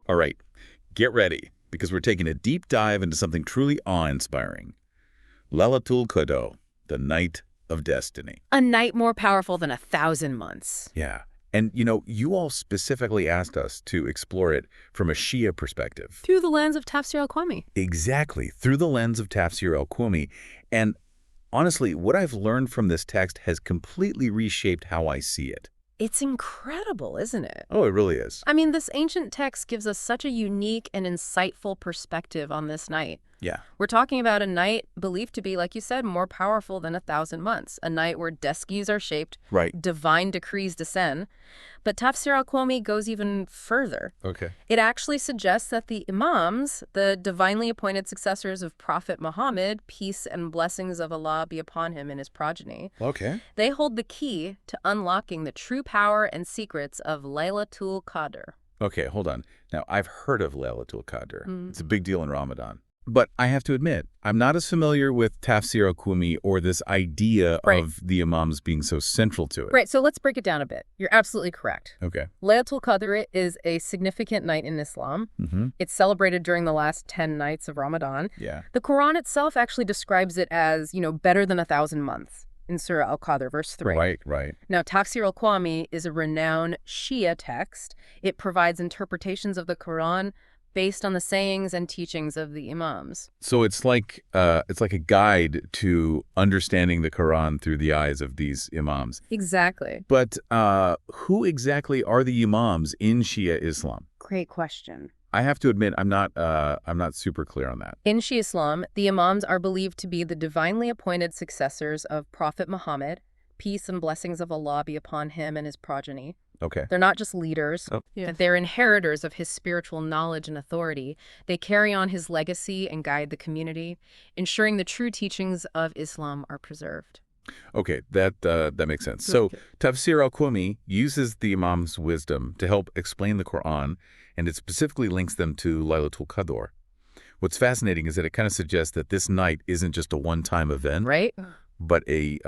All right, get ready, because we're taking a deep dive into something truly awe-inspiring. Laylatul Qadr, the night of destiny. A night more powerful than 1,000 months. Yeah. And, you all specifically asked us to explore it from a Shia perspective. Through the lens of Tafseer Al-Qummi. Exactly, through the lens of Tafseer Al-Qummi. And honestly, what I've learned from this text has completely reshaped how I see it. It's incredible, isn't it? Oh, it really is. I mean, this ancient text gives us such a unique and insightful perspective on this night. Yeah. We're talking about a night believed to be, like you said, more powerful than 1,000 months. A night where destinies are shaped, Right. divine decrees descend. But Tafseer Al-Qummi goes even further. Okay. It actually suggests that the Imams, the divinely appointed successors of Prophet Muhammad, peace and blessings of Allah be upon him and his progeny, Okay. they hold the key to unlocking the true power and secrets of Laylatul Qadr. Okay, hold on. Now, I've heard of Laylatul Qadr. It's a big deal in Ramadan. But I have to admit, I'm not as familiar with Tafseer Al-Qummi or this idea of the Imams being so central to it. Right, so let's break it down a bit. You're absolutely correct. Okay. Laylatul Qadr is a significant night in Islam. It's celebrated during the last 10 nights of Ramadan. Yeah. The Quran itself actually describes it as, better than 1,000 months in Surah Al-Qadr, verse 3. Right. Now, Tafseer Al-Qummi is a renowned Shia text. It provides interpretations of the Quran based on the sayings and teachings of the Imams. So it's like a guide to understanding the Quran through the eyes of these Imams. Exactly. But who exactly are the Imams in Shia Islam? Great question. I have to admit, I'm not super clear on that. In Shia Islam, the Imams are believed to be the divinely appointed successors of Prophet Muhammad, peace and blessings of Allah be upon him and his progeny. Okay. They're not just leaders. They're inheritors of his spiritual knowledge and authority. They carry on his legacy and guide the community, ensuring the true teachings of Islam are preserved. Okay, that makes sense. So Tafseer Al-Qummi uses the Imam's wisdom to help explain the Quran, and it specifically links them to Laylatul Qadr. What's fascinating is that it kind of suggests that this night isn't just a one-time event, Right? but a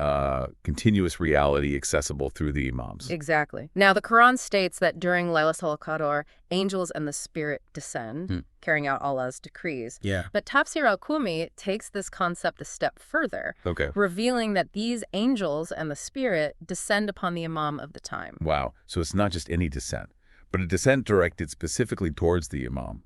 continuous reality accessible through the Imams. Exactly. Now, the Quran states that during Laylatul Qadr, angels and the Spirit descend, carrying out Allah's decrees. Yeah. But Tafseer Al-Qummi takes this concept a step further, Okay. revealing that these angels and the Spirit descend upon the Imam of the time. Wow. So it's not just any descent, but a descent directed specifically towards the Imam.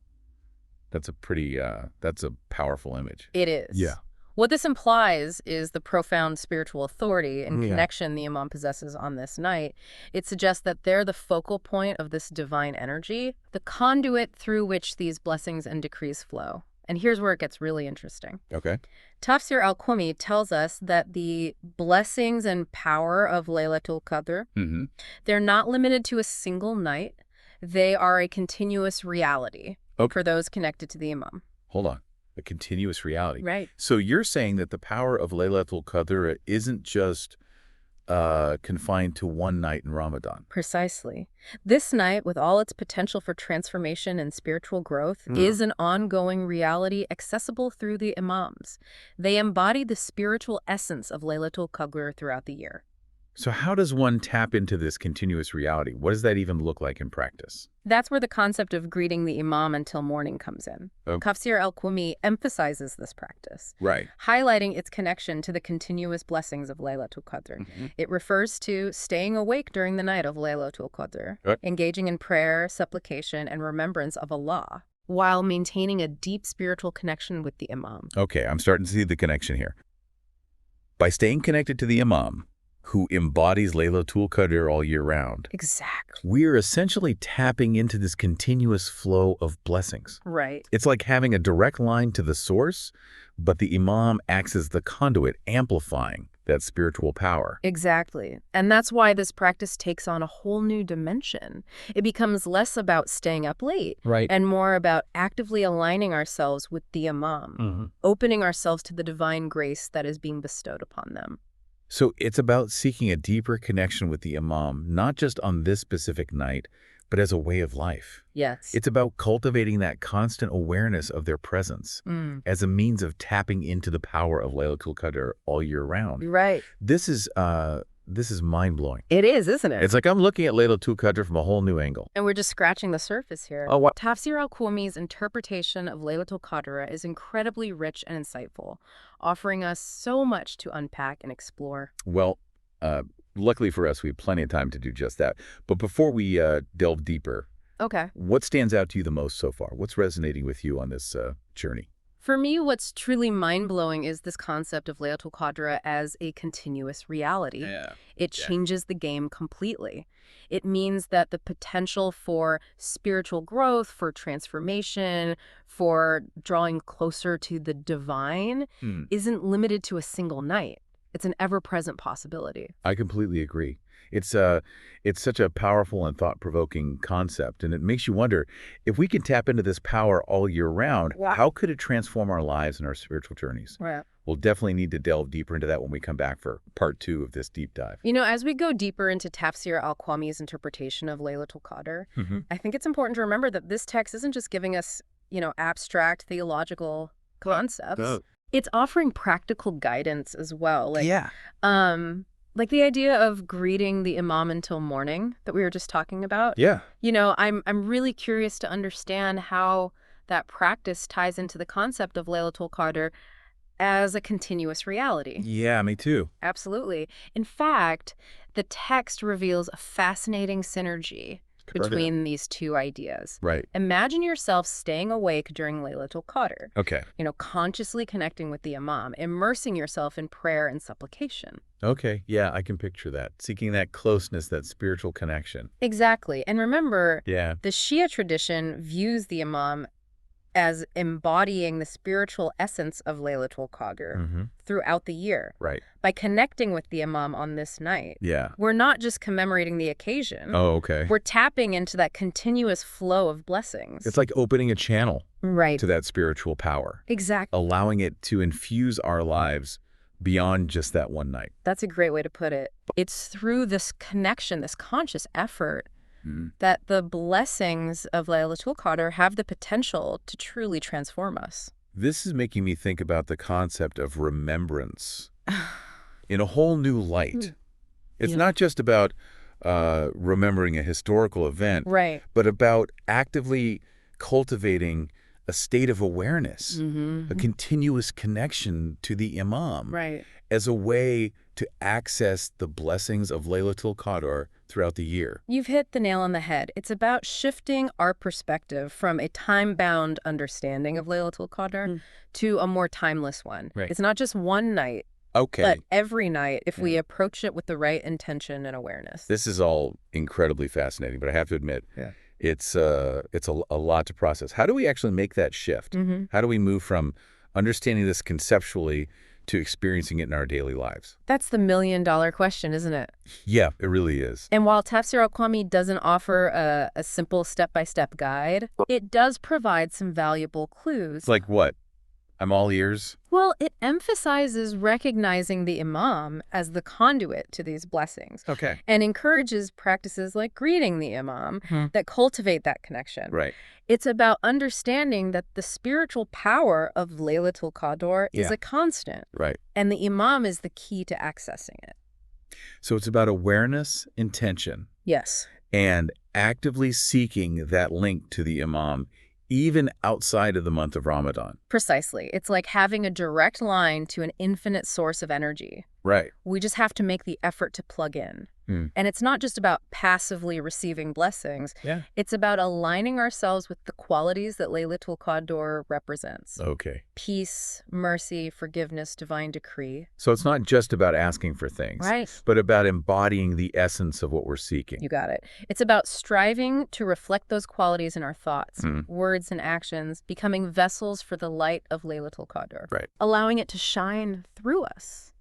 That's a powerful image. It is. Yeah. What this implies is the profound spiritual authority and connection the Imam possesses on this night. It suggests that they're the focal point of this divine energy, the conduit through which these blessings and decrees flow. And here's where it gets really interesting. Okay. Tafseer Al-Qummi tells us that the blessings and power of Laylatul Qadr, they're not limited to a single night. They are a continuous reality for those connected to the Imam. Hold on. A continuous reality. Right. So you're saying that the power of Laylatul Qadr isn't just confined to one night in Ramadan. Precisely. This night, with all its potential for transformation and spiritual growth, is an ongoing reality accessible through the Imams. They embody the spiritual essence of Laylatul Qadr throughout the year. So how does one tap into this continuous reality? What does that even look like in practice? That's where the concept of greeting the Imam until morning comes in. Tafseer Al-Qummi emphasizes this practice, highlighting its connection to the continuous blessings of Laylatul Qadr. It refers to staying awake during the night of Laylatul Qadr, engaging in prayer, supplication, and remembrance of Allah, while maintaining a deep spiritual connection with the Imam. Okay, I'm starting to see the connection here. By staying connected to the Imam, who embodies Laylatul Qadr all year round. Exactly. We're essentially tapping into this continuous flow of blessings. Right. It's like having a direct line to the source, but the Imam acts as the conduit, amplifying that spiritual power. Exactly. And that's why this practice takes on a whole new dimension. It becomes less about staying up late and more about actively aligning ourselves with the Imam, opening ourselves to the divine grace that is being bestowed upon them. So it's about seeking a deeper connection with the Imam, not just on this specific night, but as a way of life. Yes. It's about cultivating that constant awareness of their presence as a means of tapping into the power of Laylatul Qadr all year round. Right. This is this is mind-blowing. It is, isn't it? It's like I'm looking at Laylatul Qadr from a whole new angle. And we're just scratching the surface here. Oh, what? Tafseer Al-Qummi's interpretation of Laylatul Qadr is incredibly rich and insightful, offering us so much to unpack and explore. Well, luckily for us, we have plenty of time to do just that. But before we delve deeper, what stands out to you the most so far? What's resonating with you on this journey? For me, what's truly mind-blowing is this concept of Laylatul Qadr as a continuous reality. It changes the game completely. It means that the potential for spiritual growth, for transformation, for drawing closer to the divine isn't limited to a single night. It's an ever-present possibility. I completely agree. It's such a powerful and thought-provoking concept, and it makes you wonder, if we can tap into this power all year round, how could it transform our lives and our spiritual journeys? Right. We'll definitely need to delve deeper into that when we come back for part 2 of this deep dive. You know, as we go deeper into Tafseer Al-Qummi's interpretation of Laylatul Qadr, I think it's important to remember that this text isn't just giving us, abstract theological concepts. It's offering practical guidance as well. Like the idea of greeting the Imam until morning that we were just talking about. I'm really curious to understand how that practice ties into the concept of Laylatul Qadr as a continuous reality. Yeah, me too. Absolutely. In fact, the text reveals a fascinating synergy between these two ideas. Right. Imagine yourself staying awake during Laylatul Qadr. Okay. Consciously connecting with the Imam, immersing yourself in prayer and supplication. Okay. Yeah, I can picture that. Seeking that closeness, that spiritual connection. Exactly. And remember, the Shia tradition views the Imam as embodying the spiritual essence of Laylatul Qadr throughout the year. Right. By connecting with the Imam on this night, we're not just commemorating the occasion. Oh, okay. We're tapping into that continuous flow of blessings. It's like opening a channel to that spiritual power. Exactly. Allowing it to infuse our lives beyond just that one night. That's a great way to put it. It's through this connection, this conscious effort, that the blessings of Laylatul Qadr have the potential to truly transform us. This is making me think about the concept of remembrance in a whole new light. It's not just about remembering a historical event, but about actively cultivating a state of awareness, a continuous connection to the Imam as a way to access the blessings of Laylatul Qadr throughout the year. You've hit the nail on the head. It's about shifting our perspective from a time-bound understanding of Laylatul Qadr to a more timeless one. It's not just one night, but every night if we approach it with the right intention and awareness. This is all incredibly fascinating, but I have to admit, it's a lot to process. How do we actually make that shift? How do we move from understanding this conceptually to experiencing it in our daily lives? That's the million-dollar question, isn't it? Yeah, it really is. And while Tafseer Al-Qummi doesn't offer a simple step-by-step guide, it does provide some valuable clues. Like what? I'm all ears? Well, it emphasizes recognizing the Imam as the conduit to these blessings. And encourages practices like greeting the Imam that cultivate that connection. It's about understanding that the spiritual power of Laylatul Qadr is a constant. And the Imam is the key to accessing it. So it's about awareness, intention. And actively seeking that link to the Imam, even outside of the month of Ramadan. Precisely. It's like having a direct line to an infinite source of energy. We just have to make the effort to plug in. And it's not just about passively receiving blessings. It's about aligning ourselves with the qualities that Laylatul Qadr represents. Peace, mercy, forgiveness, divine decree. So it's not just about asking for things, but about embodying the essence of what we're seeking. You got it. It's about striving to reflect those qualities in our thoughts, words, and actions, becoming vessels for the light of Laylatul Qadr. Allowing it to shine through us.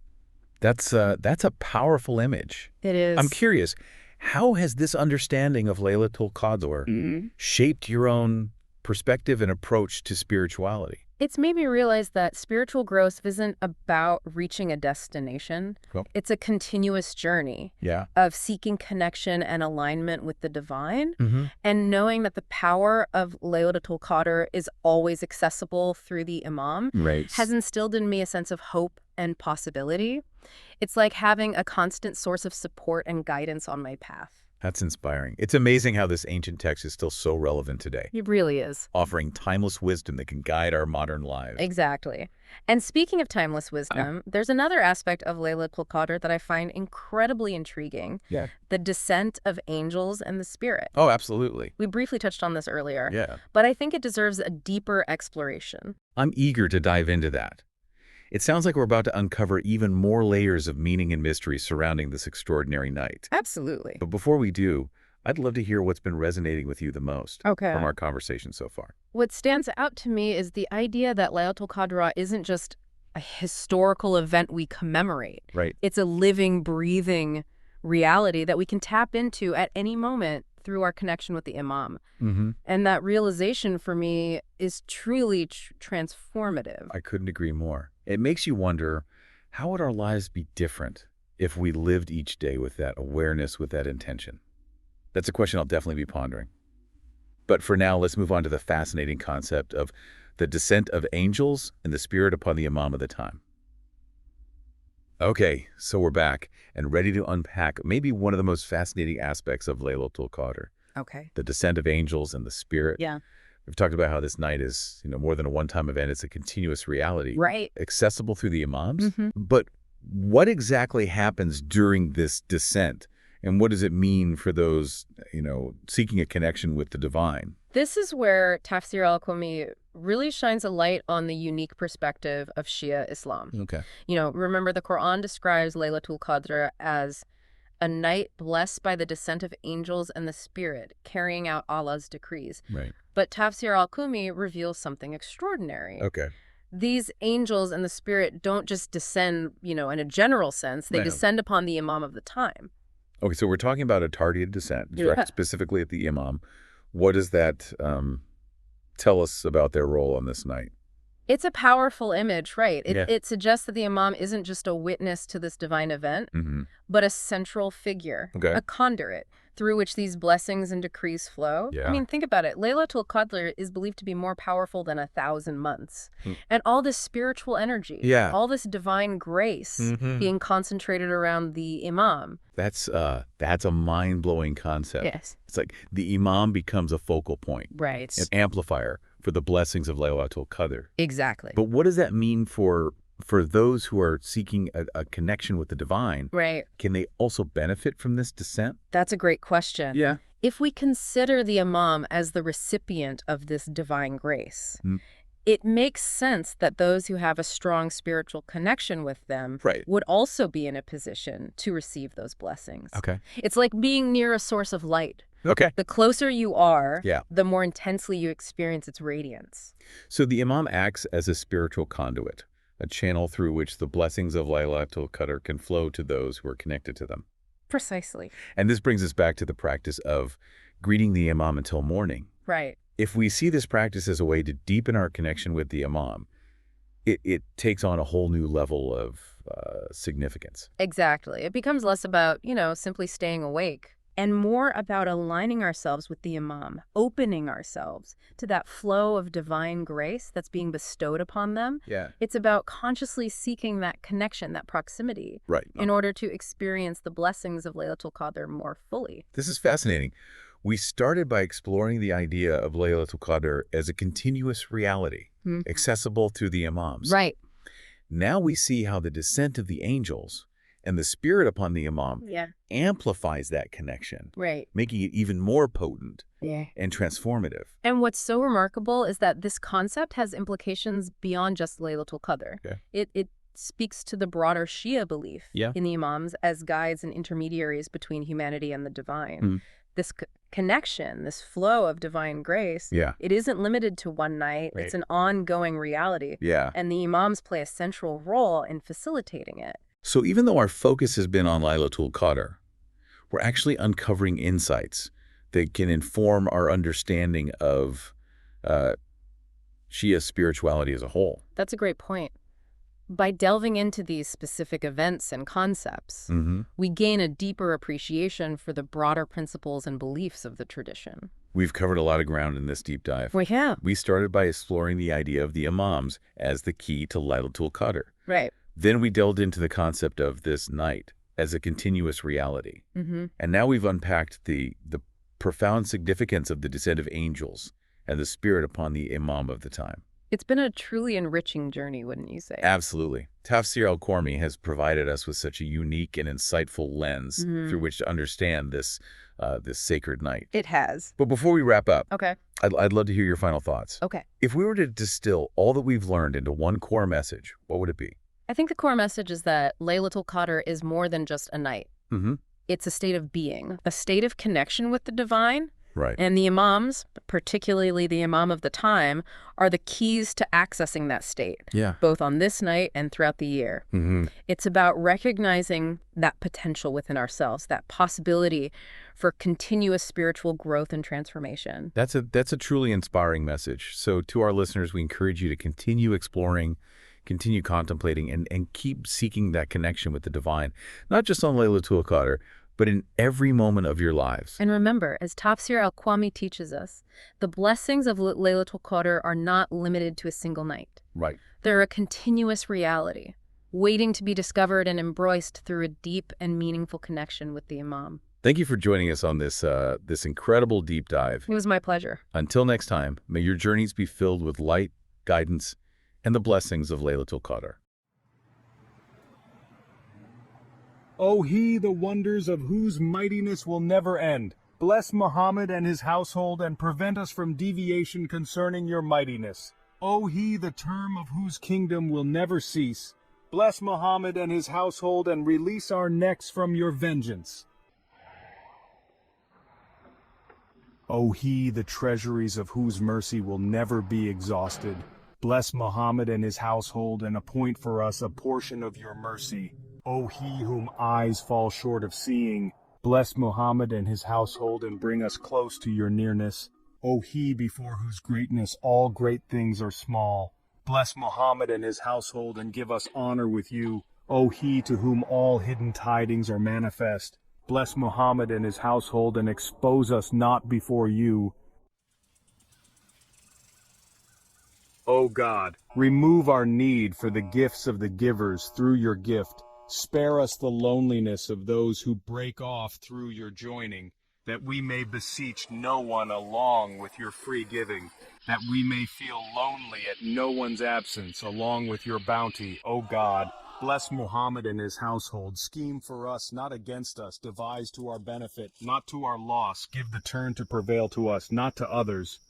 That's a powerful image. It is. I'm curious, how has this understanding of Laylatul Qadr shaped your own perspective and approach to spirituality? It's made me realize that spiritual growth isn't about reaching a destination. It's a continuous journey of seeking connection and alignment with the divine, and knowing that the power of Laylatul Qadr is always accessible through the Imam has instilled in me a sense of hope and possibility. It's like having a constant source of support and guidance on my path. That's inspiring. It's amazing how this ancient text is still so relevant today. It really is. Offering timeless wisdom that can guide our modern lives. Exactly. And speaking of timeless wisdom, there's another aspect of Laylatul Qadr that I find incredibly intriguing. Yeah. The descent of angels and the spirit. Oh, absolutely. We briefly touched on this earlier. Yeah. But I think it deserves a deeper exploration. I'm eager to dive into that. It sounds like we're about to uncover even more layers of meaning and mystery surrounding this extraordinary night. Absolutely. But before we do, I'd love to hear what's been resonating with you the most from our conversation so far. What stands out to me is the idea that Laylatul Qadr isn't just a historical event we commemorate. Right. It's a living, breathing reality that we can tap into at any moment through our connection with the Imam. And that realization for me is truly transformative. I couldn't agree more. It makes you wonder, how would our lives be different if we lived each day with that awareness, with that intention? That's a question I'll definitely be pondering. But for now, let's move on to the fascinating concept of the descent of angels and the spirit upon the Imam of the time. Okay, so we're back and ready to unpack maybe one of the most fascinating aspects of Laylatul Qadr. Okay. The descent of angels and the spirit. Yeah. We've talked about how this night is, more than a one-time event. It's a continuous reality. Right. Accessible through the Imams. But what exactly happens during this descent? And what does it mean for those, seeking a connection with the divine? This is where Tafseer Al-Qummi really shines a light on the unique perspective of Shia Islam. Okay. Remember the Quran describes Laylatul Qadr as a night blessed by the descent of angels and the spirit, carrying out Allah's decrees. Right. But Tafseer Al-Qummi reveals something extraordinary. Okay. These angels and the spirit don't just descend, in a general sense. They descend upon the Imam of the time. Okay, so we're talking about a targeted descent, specifically at the Imam. What does that tell us about their role on this night? It's a powerful image, right? It suggests that the Imam isn't just a witness to this divine event, but a central figure, a conduit through which these blessings and decrees flow. Yeah. I mean, think about it. Laylatul Qadr is believed to be more powerful than 1,000 months. And all this spiritual energy, all this divine grace being concentrated around the Imam. That's a mind-blowing concept. Yes. It's like the Imam becomes a focal point. Right. An amplifier for the blessings of Laylatul Qadr. Exactly. But what does that mean for those who are seeking a connection with the divine? Right. Can they also benefit from this descent? That's a great question. Yeah. If we consider the Imam as the recipient of this divine grace, it makes sense that those who have a strong spiritual connection with them would also be in a position to receive those blessings. Okay. It's like being near a source of light. Okay. The closer you are, the more intensely you experience its radiance. So the Imam acts as a spiritual conduit, a channel through which the blessings of Laylatul Qadr can flow to those who are connected to them. Precisely. And this brings us back to the practice of greeting the Imam until morning. Right. If we see this practice as a way to deepen our connection with the Imam, it takes on a whole new level of significance. Exactly. It becomes less about, simply staying awake, and more about aligning ourselves with the Imam, opening ourselves to that flow of divine grace that's being bestowed upon them. Yeah. It's about consciously seeking that connection, that proximity, in order to experience the blessings of Laylatul Qadr more fully. This is fascinating. We started by exploring the idea of Laylatul Qadr as a continuous reality, accessible through the Imams. Right. Now we see how the descent of the angels and the spirit upon the Imam amplifies that connection, making it even more potent and transformative. And what's so remarkable is that this concept has implications beyond just Laylatul Qadr. It speaks to the broader Shia belief in the Imams as guides and intermediaries between humanity and the divine. This connection, this flow of divine grace, it isn't limited to one night. It's an ongoing reality. And the Imams play a central role in facilitating it. So even though our focus has been on Laylatul Qadr, we're actually uncovering insights that can inform our understanding of Shia spirituality as a whole. That's a great point. By delving into these specific events and concepts, we gain a deeper appreciation for the broader principles and beliefs of the tradition. We've covered a lot of ground in this deep dive. We have. We started by exploring the idea of the Imams as the key to Laylatul Qadr. Right. Then we delved into the concept of this night as a continuous reality. And now we've unpacked the profound significance of the descent of angels and the spirit upon the Imam of the time. It's been a truly enriching journey, wouldn't you say? Absolutely. Tafseer Al-Qummi has provided us with such a unique and insightful lens through which to understand this sacred night. It has. But before we wrap up, okay, I'd love to hear your final thoughts. Okay. If we were to distill all that we've learned into one core message, what would it be? I think the core message is that Laylatul Qadr is more than just a night. It's a state of being, a state of connection with the divine. Right. And the Imams, particularly the Imam of the time, are the keys to accessing that state, both on this night and throughout the year. It's about recognizing that potential within ourselves, that possibility for continuous spiritual growth and transformation. That's a truly inspiring message. So to our listeners, we encourage you to continue exploring, continue contemplating, and keep seeking that connection with the divine, not just on Laylatul Qadr, but in every moment of your lives. And remember, as Tafseer Al-Qummi teaches us, the blessings of Laylatul Qadr are not limited to a single night. Right. They're a continuous reality, waiting to be discovered and embraced through a deep and meaningful connection with the Imam. Thank you for joining us on this incredible deep dive. It was my pleasure. Until next time, may your journeys be filled with light, guidance, and the blessings of Laylatul Qadr. O He, the wonders of whose mightiness will never end. Bless Muhammad and his household and prevent us from deviation concerning your mightiness. O He, the term of whose kingdom will never cease. Bless Muhammad and his household and release our necks from your vengeance. O He, the treasuries of whose mercy will never be exhausted. Bless Muhammad and his household and appoint for us a portion of your mercy. O He whom eyes fall short of seeing, bless Muhammad and his household and bring us close to your nearness. O He before whose greatness all great things are small, bless Muhammad and his household and give us honor with you. O He to whom all hidden tidings are manifest, bless Muhammad and his household and expose us not before you. O God, remove our need for the gifts of the givers through your gift. Spare us the loneliness of those who break off through your joining, that we may beseech no one along with your free giving, that we may feel lonely at no one's absence along with your bounty, O God. Bless Muhammad and his household. Scheme for us, not against us. Devise to our benefit, not to our loss. Give the turn to prevail to us, not to others.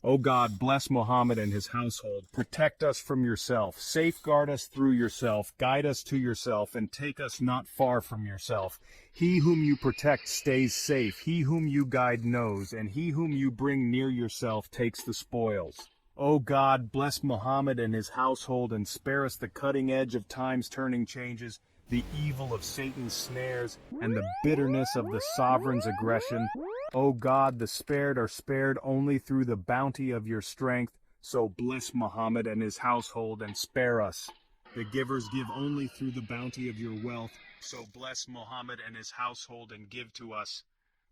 O God, bless Muhammad and his household. Protect us from yourself. Safeguard us through yourself. Guide us to yourself, and take us not far from yourself. He whom you protect stays safe. He whom you guide knows, and he whom you bring near yourself takes the spoils. O God, bless Muhammad and his household, and spare us the cutting edge of time's turning changes, the evil of Satan's snares, and the bitterness of the sovereign's aggression. O God, the spared are spared only through the bounty of your strength, so bless Muhammad and his household and spare us. The givers give only through the bounty of your wealth, so bless Muhammad and his household and give to us.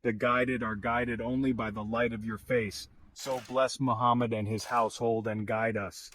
The guided are guided only by the light of your face, so bless Muhammad and his household and guide us.